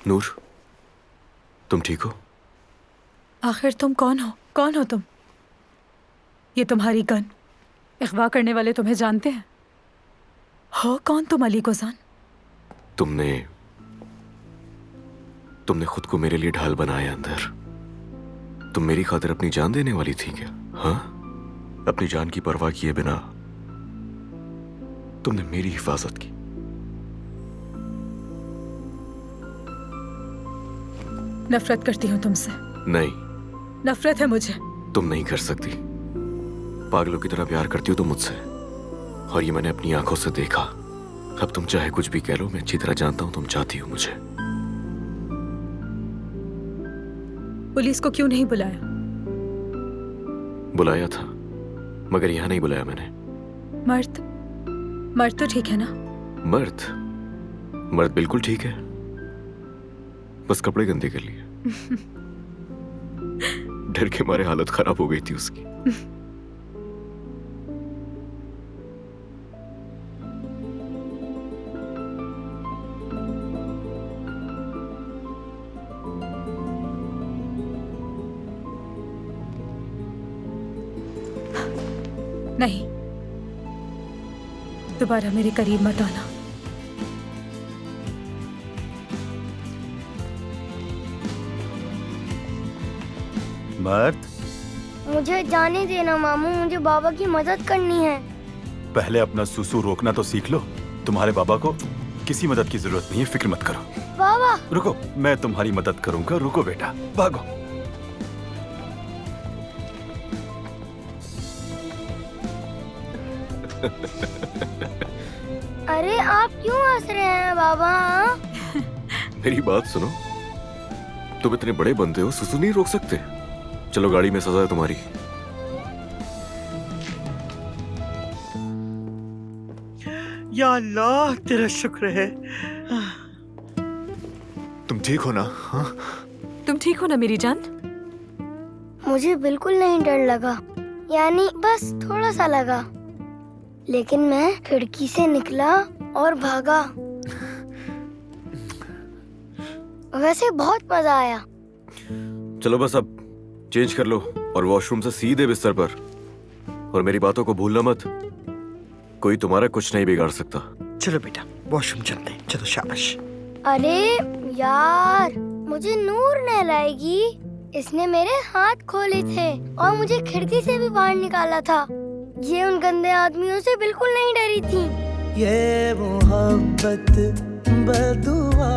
नूर, तुम ठीक हो? आखिर तुम कौन हो? कौन हो तुम? ये तुम्हारी गन, अगवा करने वाले तुम्हें जानते हैं? हो कौन तुम अली गोजान? तुमने खुद को मेरे लिए ढाल बनाया अंदर। तुम मेरी खातिर अपनी जान देने वाली थी क्या? हाँ, अपनी जान की परवाह किए बिना तुमने मेरी हिफाजत की। नफरत करती हूँ तुमसे। नहीं, नफरत है मुझे। तुम नहीं कर सकती। पागलों की तरह प्यार करती हो तुम मुझसे, और ये मैंने अपनी आंखों से देखा। अब तुम चाहे कुछ भी कह लो, मैं अच्छी तरह जानता हूं तुम चाहती हो मुझे। पुलिस को क्यों नहीं बुलाया? बुलाया था, मगर यहां नहीं बुलाया मैंने। मर्द मर्द तो ठीक है ना? मर्द मर्द बिल्कुल ठीक है, बस कपड़े गंदे कर लिए। डर के मारे हालत खराब हो गई थी उसकी। नहीं, दोबारा मेरे करीब मत आना। मर्द, मुझे जाने देना मामू, मुझे बाबा की मदद करनी है। पहले अपना सुसु रोकना तो सीख लो। तुम्हारे बाबा को किसी मदद की जरूरत नहीं है, फिक्र मत करो। बाबा रुको, मैं तुम्हारी मदद करूंगा। रुको बेटा, भागो। अरे आप क्यों हंस रहे हैं बाबा? मेरी बात सुनो, तुम इतने बड़े बंदे हो, सुसु नहीं रोक सकते? चलो गाड़ी में, सजा है तुम्हारी। या अल्लाह, तेरा शुक्र है। तुम ठीक हो ना? हाँ? तुम ठीक हो ना मेरी जान? मुझे बिल्कुल नहीं डर लगा, यानी बस थोड़ा सा लगा, लेकिन मैं खिड़की से निकला और भागा। वैसे बहुत मजा आया। चलो बस अब चेंज कर लो और वॉशरूम से सीधे बिस्तर पर। और मेरी बातों को भूलना मत, कोई तुम्हारा कुछ नहीं बिगाड़ सकता। चलो बेटा, वॉशरूम चलते हैं। चलो, शाबाश। अरे यार, मुझे नूर नहलाएगी। इसने मेरे हाथ खोले थे और मुझे खिड़की से भी बाहर निकाला था। ये उन गंदे आदमियों से बिल्कुल नहीं डरी थी। ये मोहब्बत बदुआ